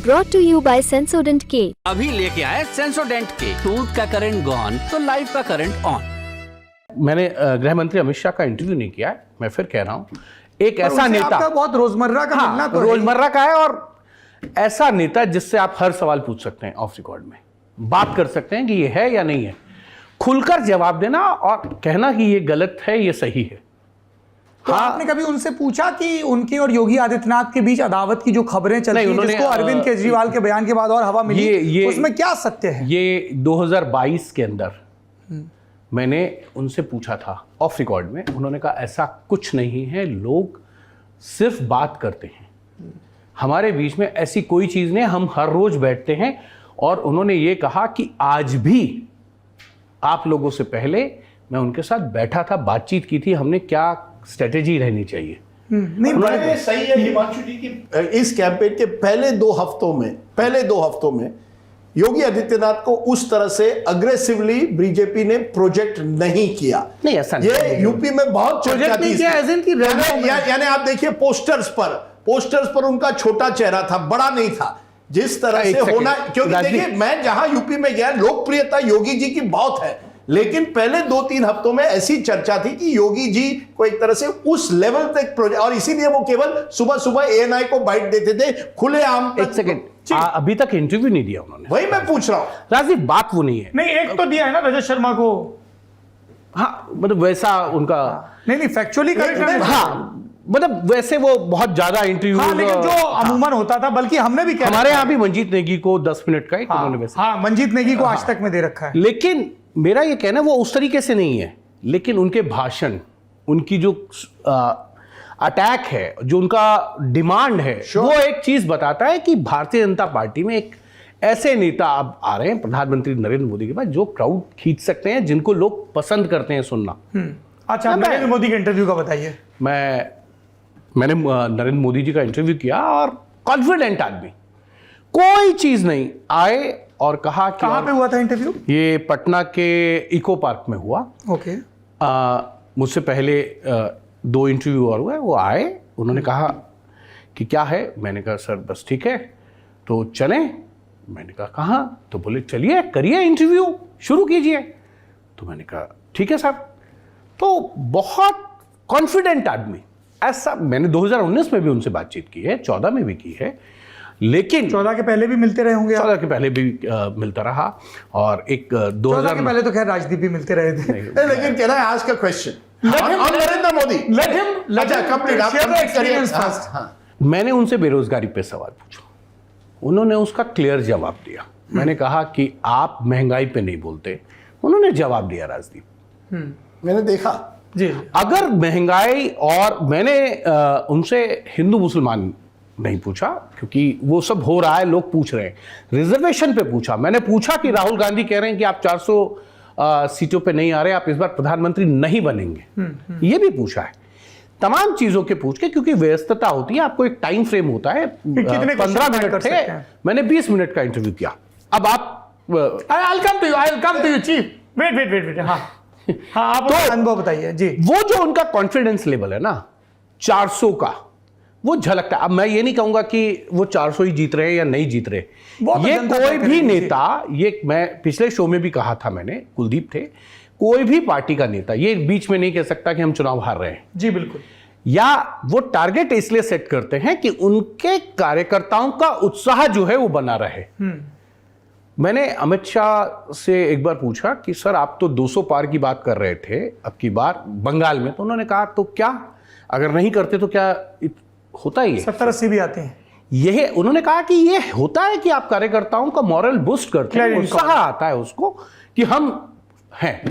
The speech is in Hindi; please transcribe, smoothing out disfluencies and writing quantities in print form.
brought to you by Sensodyne K। अभी लेके आए सेंसोडेंट के टूथ का करंट गॉन तो लाइफ का करंट ऑन। मैंने गृह मंत्री अमित शाह का इंटरव्यू नहीं किया है, मैं फिर कह रहा हूं, एक ऐसा नेता आपका बहुत रोजमर्रा का मिलना तो रोजमर्रा का है और ऐसा नेता जिससे आप हर सवाल पूछ सकते हैं, ऑफ रिकॉर्ड में बात कर सकते हैं कि ये है या नहीं है, खुलकर जवाब देना और कहना कि ये गलत है ये सही है। तो आपने कभी उनसे पूछा कि उनके और योगी आदित्यनाथ के बीच अदावत की जो खबरें चल रही हैं, जिसको अरविंद केजरीवाल के बयान के बाद और हवा मिली, उसमें क्या सत्य है? ये 2022 के अंदर मैंने उनसे पूछा था ऑफ रिकॉर्ड में, उन्होंने कहा ऐसा कुछ नहीं है, लोग सिर्फ बात करते हैं, हमारे बीच में ऐसी कोई चीज नहीं, हम हर रोज बैठते हैं। और उन्होंने ये कहा कि आज भी आप लोगों से पहले मैं उनके साथ बैठा था, बातचीत की थी, हमने क्या स्ट्रेटेजी रहनी चाहिए। नहीं, सही है हिमांशु जी की इस कैंपेन के पहले दो हफ्तों में योगी आदित्यनाथ को उस तरह से अग्रेसिवली बीजेपी ने प्रोजेक्ट नहीं किया। नहीं, ऐसा नहीं, ये यूपी में बहुत प्रोजेक्ट नहीं किया, यानी आप देखिए पोस्टर्स पर उनका छोटा चेहरा था, बड़ा नहीं था, जिस तरह से होना। क्योंकि देखिए, मैं जहां यूपी में गया, लोकप्रियता योगी जी की बहुत है, लेकिन पहले 2-3 हफ्तों में ऐसी चर्चा थी कि योगी जी को एक तरह से उस लेवल तक प्रोजेक्ट, और इसीलिए वो केवल सुबह एएनआई को बाइट देते थे खुलेआम। एक सेकंड, अभी तक इंटरव्यू नहीं दिया उन्होंने। वही मैं पूछ रहा हूं राजीव, बात वो नहीं है। नहीं, एक तो दिया है ना रजत शर्मा को। हाँ, मतलब वैसा उनका नहीं फैक्चुअली करेक्ट। हाँ, मतलब वैसे वो बहुत ज्यादा इंटरव्यू, हाँ, लेकिन जो अमूमन होता था, बल्कि हमने भी क्या, हमारे यहाँ भी मंजीत नेगी को 10 मिनट का उन्होंने वैसे, हाँ, मंजीत नेगी को आज तक में दे रखा है। लेकिन मेरा ये कहना वो उस तरीके से नहीं है, लेकिन उनके भाषण, उनकी जो अटैक है, जो उनका डिमांड है, वो एक चीज बताता है कि भारतीय जनता पार्टी में एक ऐसे नेता अब आ रहे हैं प्रधानमंत्री नरेंद्र मोदी के पास, जो क्राउड खींच सकते हैं, जिनको लोग पसंद करते हैं सुनना। अच्छा, नरेंद्र मोदी के इंटरव्यू का बताइए। मैंने नरेंद्र मोदी जी का इंटरव्यू किया और कॉन्फिडेंट आदमी, कोई चीज नहीं, आए और कहा कि कहां पे हुआ था इंटरव्यू? ये पटना के इको पार्क में हुआ। ओके। मुझसे पहले 2 इंटरव्यू और हुए, वो आए, उन्होंने कहा कि क्या है, मैंने कहा सर बस ठीक है तो चलें, मैंने कहा कहाँ, तो बोले चलिए करिए इंटरव्यू, शुरू कीजिए, तो मैंने कहा ठीक है सर। तो बहुत कॉन्फिडेंट आदमी, ऐसा मैंने 2019 में भी उनसे बातचीत की है, 14 में भी की है, लेकिन 14 के पहले भी मिलते रहे होंगे। 14 के पहले भी मिलता रहा, और एक 2000 के पहले तो खैर राजदीप भी मिलते रहे थे। लेकिन कह रहा है आज का क्वेश्चन नरेंद्र मोदी, मैंने उनसे बेरोजगारी पे सवाल पूछा, उन्होंने उसका क्लियर जवाब दिया। मैंने कहा कि आप महंगाई पे नहीं बोलते, उन्होंने जवाब दिया राजदीप। मैंने देखा जी, अगर महंगाई, और मैंने उनसे हिंदू मुसलमान नहीं पूछा, क्योंकि वो सब हो रहा है, लोग पूछ रहे हैं, रिजर्वेशन पे पूछा। मैंने पूछा कि राहुल गांधी कह रहे हैं कि आप 400 सीटों पे नहीं आ रहे, आप इस बार प्रधानमंत्री नहीं बनेंगे, ये भी पूछा है, तमाम चीजों के पूछ के, क्योंकि व्यस्तता होती है, आपको एक टाइम फ्रेम होता है, 15 मिनट थे, मैंने 20 मिनट का इंटरव्यू किया। अब आप I'll come to you chief, wait, हाँ, आप अनुभव बताइए जी। वो जो उनका कॉन्फिडेंस लेवल है ना 400 का, वो झलकता है। अब मैं ये नहीं कहूंगा कि वो 400 ही जीत रहे हैं या नहीं जीत रहे, ये कोई भी नेता, ये मैं पिछले शो में भी कहा था मैंने, कुलदीप थे, कोई भी पार्टी का नेता ये बीच में नहीं कह सकता कि हम चुनाव हार रहे हैं। जी बिल्कुल। या वो टारगेट इसलिए सेट करते हैं कि उनके कार्यकर्ताओं का उत्साह जो है वो बना रहे। मैंने अमित शाह से एक बार पूछा कि सर आप तो 200 पार की बात कर रहे थे अब की बार बंगाल में, तो उन्होंने कहा तो क्या, अगर नहीं करते तो क्या होता है, 70-80 भी आते हैं। यह उन्होंने कहा कि ये होता है कि आप कार्यकर्ताओं का मॉरल बूस्ट करते हैं, उत्साह आता है उसको कि हम हैं।